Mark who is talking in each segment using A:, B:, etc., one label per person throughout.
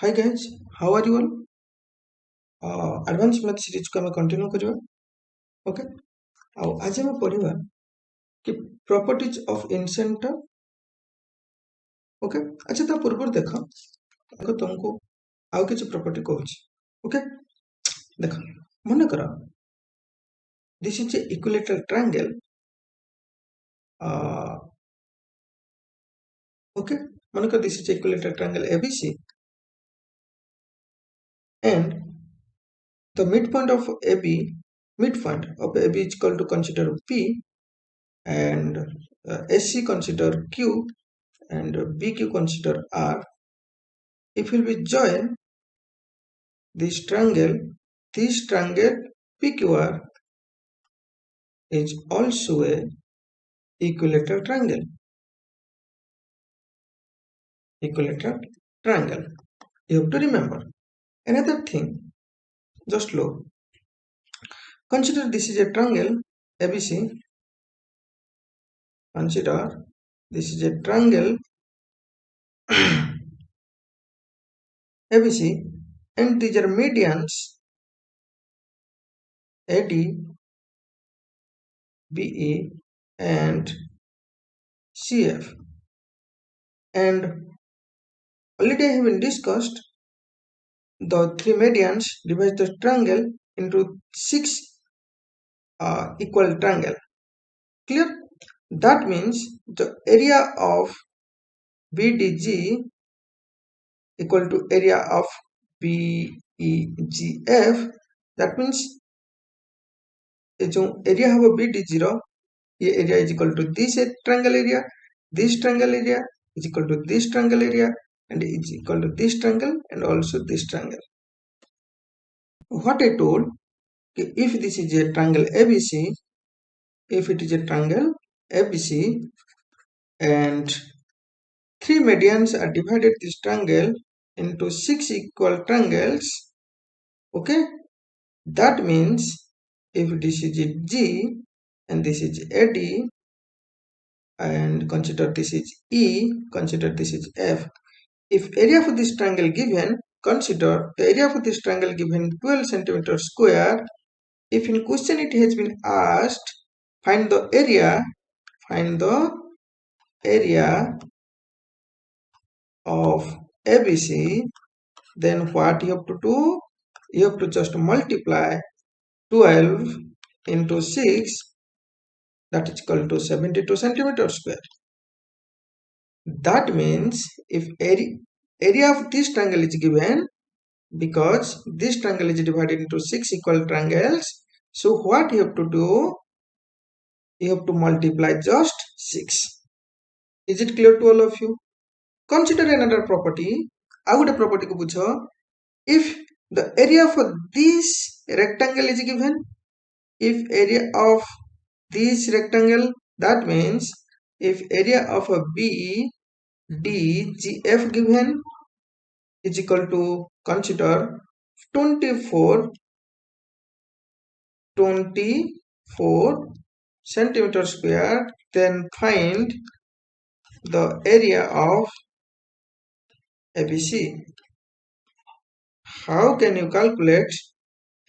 A: Hi guys, how are you all? Advanced math series को हमें continue करिवा okay आज हम पढ़िबा कि प्रॉपर्टीज ऑफ इनसेंटर ओके अच्छा ता पूर्व देखो तुमको आउ किछ प्रॉपर्टी कहूची ओके देखो मन करा this is a equilateral triangle okay मन करा this is a equilateral triangle ABC and the midpoint of AB is equal to consider P and SC consider Q and BQ consider R. If we will join this triangle PQR is also a equilateral triangle. You have to remember another thing. Just look. Consider this is a triangle ABC. Consider this is a triangle ABC and these are medians AD, BE and CF. And already I have been discussed the three medians divide the triangle into six equal triangle. Clear? That means the area of BDG equal to area of BEGF. That means जो area have BD0, ये area is equal to this triangle area is equal to this triangle area and is equal to this triangle and also this triangle. What I told, if this is a triangle ABC, if it is a triangle ABC and three medians are divided this triangle into six equal triangles, okay, that means if this is G and this is AD and consider this is E, consider this is F. If area for this triangle given, consider the area for this triangle given 12 centimeter square. If in question it has been asked, find the area of ABC, then what you have to do? You have to just multiply 12 into 6, that is equal to 72 centimeter square. That means if area of this triangle is given, because this triangle is divided into six equal triangles, so what you have to do? You have to multiply just 6. Is it clear to all of you? Consider another property. I would a property ko pucho. If the area for this rectangle is given, if area of this rectangle, that means if area of a BDGF given is equal to, consider 24 centimeter square, then find the area of ABC. How can you calculate?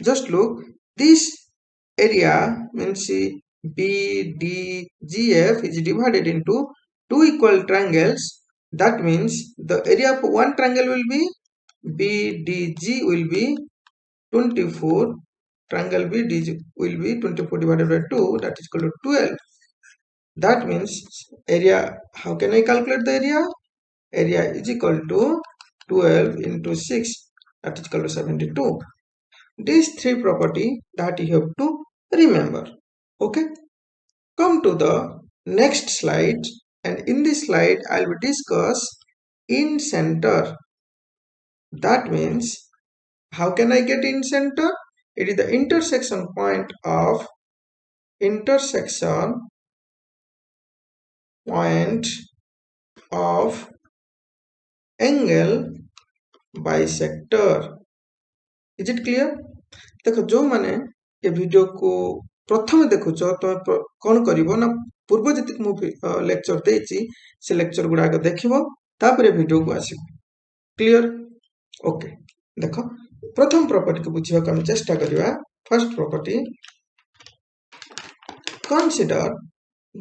A: Just look, this area means BDGF is divided into two equal triangles. That means the area of one triangle will be BDG will be 24. Triangle BDG will be 24 divided by 2, that is equal to 12. That means area, how can I calculate the area? Area is equal to 12 into 6, that is equal to 72. These three property that you have to remember. Okay. Come to the next slide, and in this slide I will discuss Incenter. That means how can I get Incenter? It is the intersection point of angle bisector. Is it clear? देखो जो माने ये video को प्रथम देखुच तुम कौन करिवो ना पूर्व जति मु लेक्चर देछि से लेक्चर गुडा देखिवो तापरे वीडियो को आसीबो. क्लियर? ओके देख प्रथम प्रॉपर्टी को बुझा को चेष्टा करवा first property consider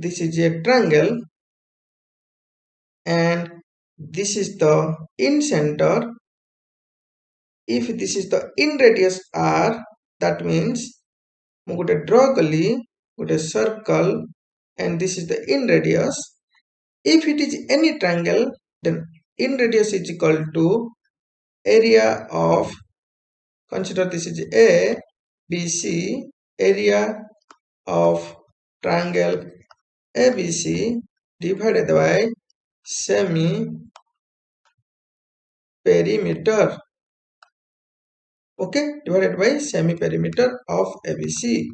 A: this is a triangle and this is the incenter. If this is the in radius r, that means ମୁଁ ଗୋଟେ draw କଲି ଗୋଟେ circle and this is the in radius. If it is any triangle, then in radius is equal to area of, consider this is A, B, C, area of triangle ABC divided by semi perimeter. Okay, divided by semi perimeter of ABC.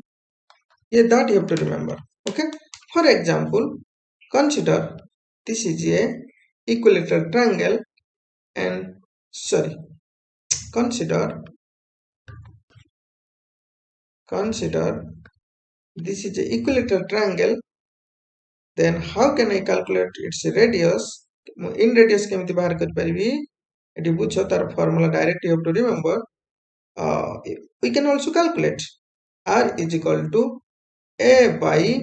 A: Yeah, that you have to remember. Okay, for example, consider this is a equilateral triangle and consider this is a equilateral triangle. Then how can I calculate its radius? In radius केमती बाहर कर परिबी eighty बुझो तार formula direct you have to remember. We can also calculate r is equal to a by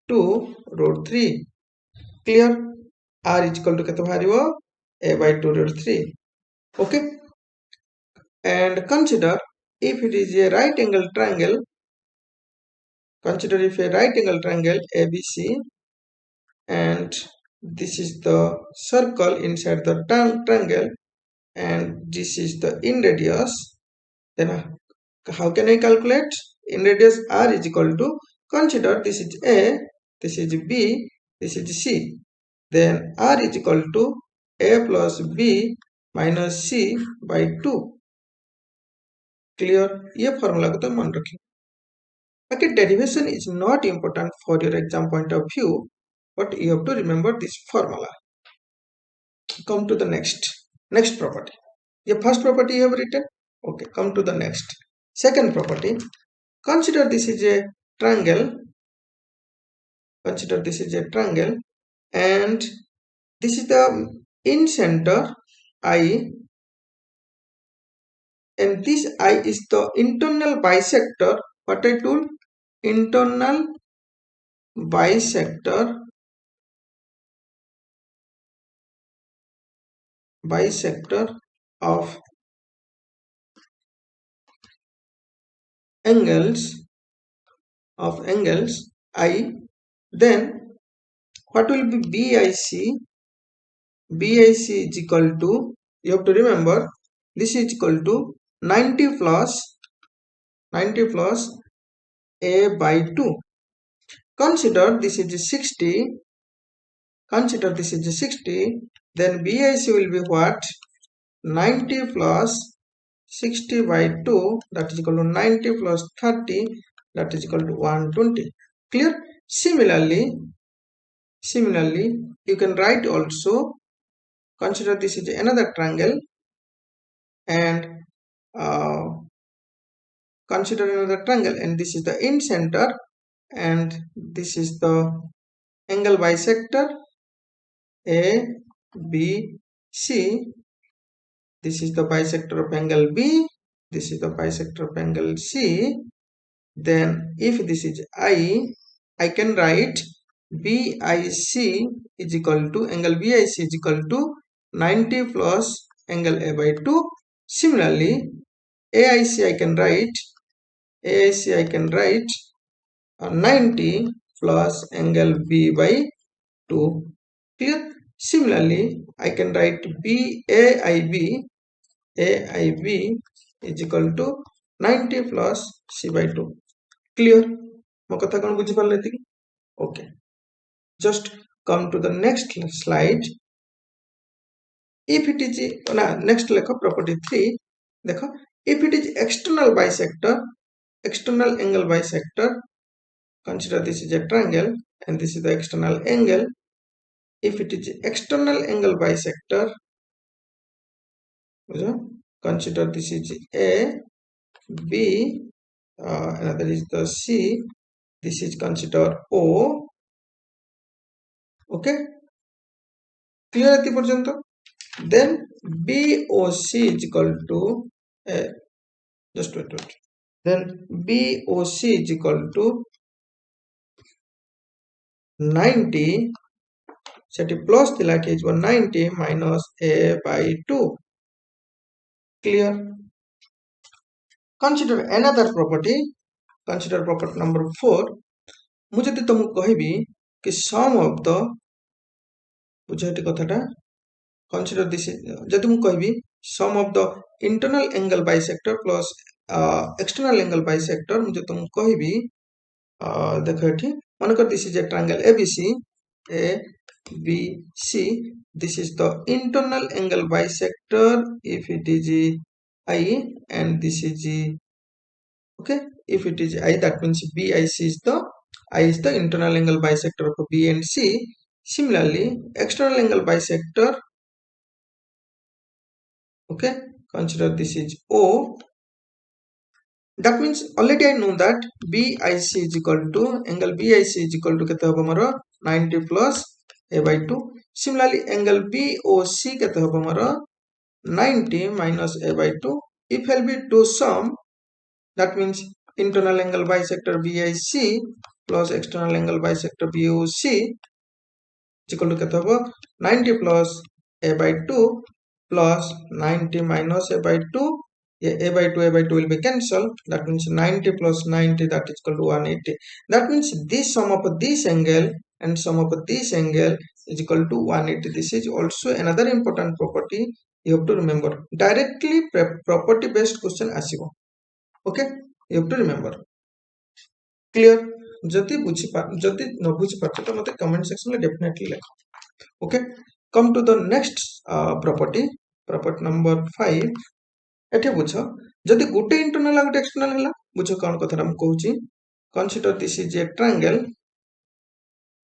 A: 2 root 3. Clear? R is equal to केते बाहरिबो a by 2 root 3. Okay, and consider if it is a right angle triangle. Consider if a right angle triangle ABC and this is the circle inside the triangle and this is the in radius. Then how can I calculate? In radius r is equal to, consider this is A, this is B, this is C. Then r is equal to A plus B minus C by 2. Clear? ये formula को तो मान रखिए. Okay, derivation is not important for your exam point of view, but you have to remember this formula. Come to the next property. Your first property you have written. Okay, come to the next. Second property. Consider this is a triangle. Consider this is a triangle and this is the incenter I, and this I is the internal bisector. What I told? Internal bisector of angles I. Then what will be BIC? BIC is equal to, you have to remember, this is equal to 90 plus A by 2. Consider this is 60. Consider this is 60. Then BIC will be what? 90 plus 60 by 2, that is equal to 90 plus 30, that is equal to 120. Clear? Similarly, you can write also, consider this is another triangle and consider another triangle and this is the incenter and this is the angle bisector A, B, C. This is the bisector of angle B. This is the bisector of angle C. Then if this is I can write BIC is equal to, angle BIC is equal to 90 plus angle A by 2. Similarly, AIC I can write 90 plus angle B by 2. Clear? Similarly, I can write AIB is equal to 90 plus C by 2. Clear? ମୋ କଥା କଣ ବୁଝି ପାରିଲେ ଏତିକି? Okay. Just come to the next slide. If it is next lecture property 3 देखो, if it is external angle bisector, consider this is a triangle and this is the external angle. If it is external angle bisector, consider this is A, B, another is the C, this is consider O. Okay, clear at the porjanta? Then BOC is equal to just wait. Then BOC is equal to 90. Set plus thila it is 190 minus a by 2. Clear? Consider another property. Consider property number 4. ମୁଁ ଯଦି ତମକୁ କହିବି କି sum of the ବୁଝ ଏଠି କଥାଟା consider this ଯଦି ମୁଁ କହିବି sum of the internal angle bisector plus external angle bisector ମୁଁ ଯଦି ତମକୁ କହିବି ଦେଖ ଏଠି ମନେକର this is a triangle ABC. This is the internal angle bisector if it is I and this is okay. If it is I, that means BIC is the I is the internal angle bisector of B and C. Similarly, external angle bisector, okay, consider this is O. That means already I know that BIC is equal to angle BIC is equal to kete hobo mara 90 plus A by 2. Similarly, angle BOC kete hobo mara 90 minus A by 2. If I'll be do sum, that means internal angle bisector BIC plus external angle bisector BOC is equal to kete hobo 90 plus A by 2 plus 90 minus A by 2. A by 2 will be cancelled. That means 90 plus 90, that is equal to 180. That means this sum of this angle and sum of this angle is equal to 180. This is also another important property you have to remember. Directly property based question asibo. Okay, you have to remember. Clear? Jodi no buझी पारछो तो मते comment section में definitely लिखो. Okay, come to the next property number 5. एठी बुझ जदि गुटे internal आ गुटे external हैला बुझ कोन कथा हम कहूची. Consider this is a triangle.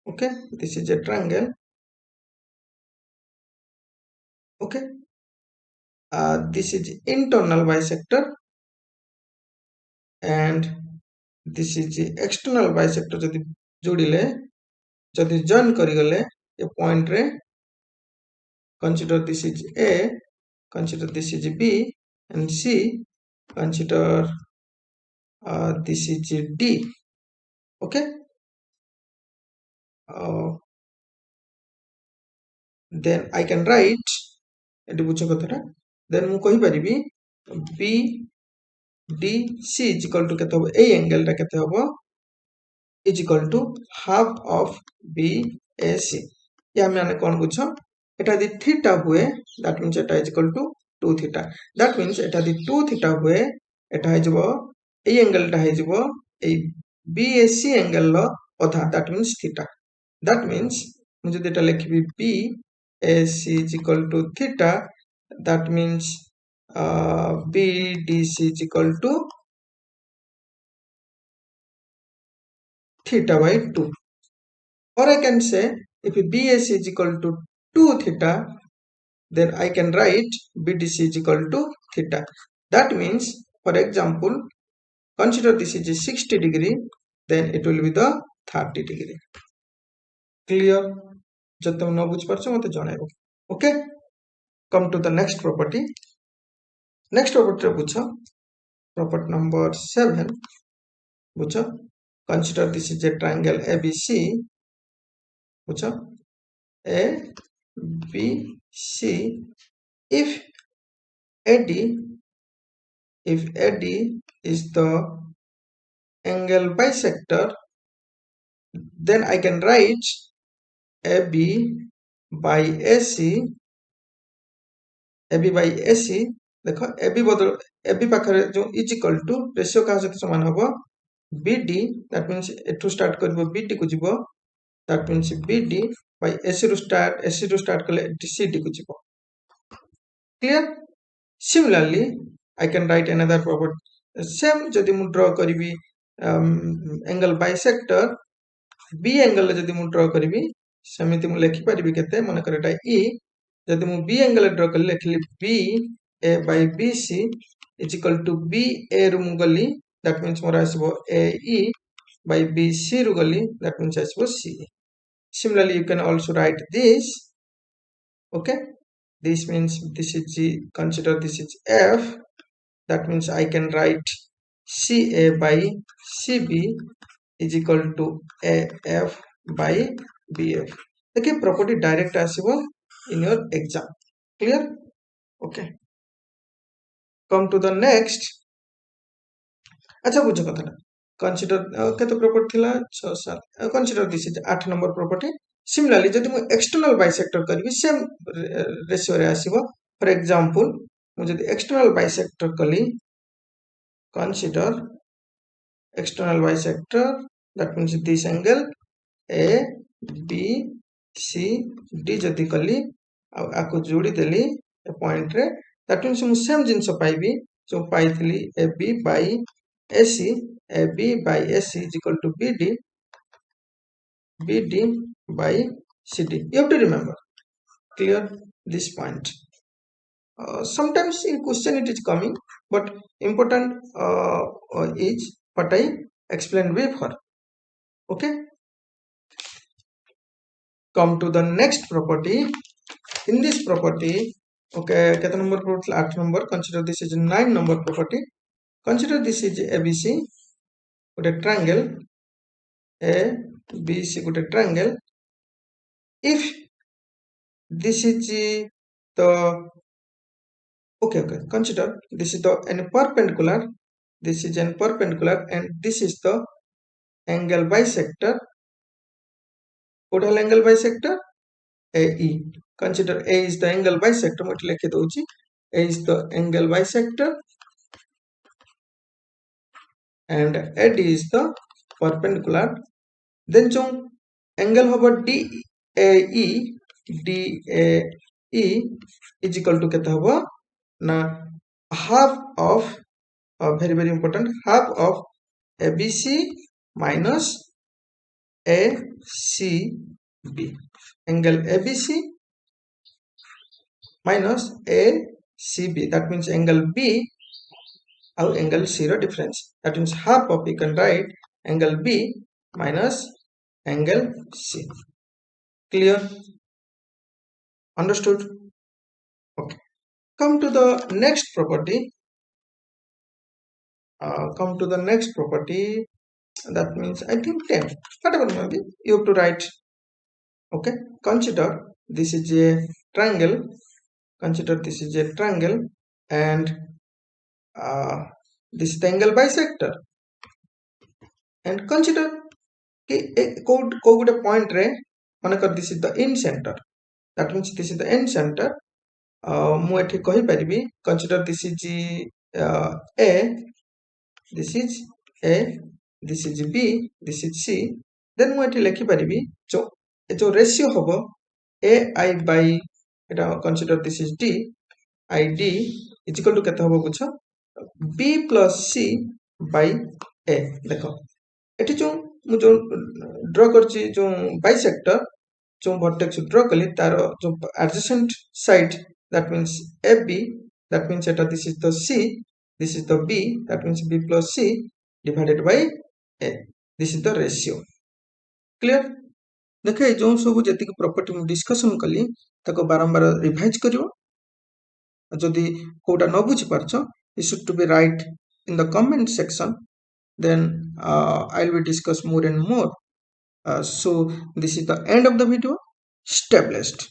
A: Okay, this is a triangle. Okay, this is internal bisector and this is the external bisector. जदि जोड़िले जदि जॉइन करि गले ए पॉइंट रे, consider this is A, consider this is B and C, consider this is D. Okay, then I can write eighty बुझ कथाटा. Then मु कहि परिबी BDC is equal to केते होबो ए एंगल टा केते होबो is equal to half of BAC. या माने कोन बुझ एटा दि थीटा हुए, that means Etah is equal to 2 theta. That means Etah the 2 theta हुए एटा है जबो ए एंगल टा है जबो ए BAC एंगल लो अधा, that means theta. That means मु जदि एटा लिखबी BAC is equal to theta, that means BDC is equal to theta by 2. Or I can say if BAC is equal to 2 theta, then I can write BDC is equal to theta. That means, for example, consider this is 60 degree, then it will be the 30 degree. Clear? जब तुम न बुझ पारछो मते जणाइबो. Okay, come to the next property. Next property बुझ property number 7. बुझ consider this is a triangle ABC. बुझ ABC. If AD is the angle bisector, then I can write AB by AC. देखो AB बदल AB पाखरे जो is equal to ratio का सहित समान होबो BD. That means एठु स्टार्ट करबो BD को जिवो, that means BD by AC ru start कले CD को जिवो. Clear? Similarly, I can write another property. Same जदि मु ड्रा करिवि एंगल बाइसेक्टर B एंगल जदि मु ड्रा करिवि समिति मु लिखि परिबि केते मन कर एटा E. जदि मु B एंगल ड्रा कर लिखली B A by BC is equal to B A ru मु गली, that means more आसीबो AE by BC ru गली, that means आसीबो CE. Similarly, you can also write this. Okay, This means this is G, consider this is F. That means I can write CA by CB is equal to AF by BF. Okay, property direct ଆସିବ in your exam. Clear? Okay. Come to the next. अच्छा बुझ कथाटा. Consider केते property थिला 6 7. Consider this is 8 number property. Similarly, जदि मु external bisector करबी same ratio रे आसीबो. For example, मु जदि external bisector कली, consider external bisector, that means this angle A B C D जदि कली आको जोड़ी देली ए पॉइंट रे, that means मु सेम जिंस पाइबी जो पाइथली AB by AC. AB by AC is equal to BD by CD. You have to remember. Clear this point. Sometimes in question it is coming, but important is what I explained before. Okay. Come to the next property. In this property, okay, kete number property? 8 number. Consider this is 9 number property. Consider this is ABC, a triangle. ABC, a triangle. If this is the okay, consider this is the an perpendicular, this is an perpendicular, and this is the angle bisector. What is angle bisector? AE. Consider A is the angle bisector. A is the angle bisector and AD is the perpendicular. Then जो angle होगा DAE is equal to केता होगा ना half of very important, half of ABC minus ACB. Angle ABC minus ACB. That means angle B or angle C difference. That means half of, you can write angle B minus angle C. Clear? Understood? Okay. Come to the next property. That means I think 10. Whatever maybe you have to write. Okay. Consider this is a triangle. Consider this is a triangle and this is the angle bisector. And consider a point ray. This is the incenter. That means this is the incenter. Consider this is A, this is A, this is B, this is C. Then so ratio hobo AI by consider this is D, ID is equal to kete hobo bucho B plus C by A. देखो eighty जो मुझे draw करची जो bisector जो vertex draw कली तार जो adjacent side, that means AB, that means this is the C, this is the B, that means B plus C divided by A. This is the ratio. Clear? देखे जो सब जति property मु discussion कली ताको बारंबार रिवाइज करिवो. जदि कोटा न बुझी पारछो, you should to be write in the comment section. Then I will discuss more and more. So this is the end of the video. Stay blessed.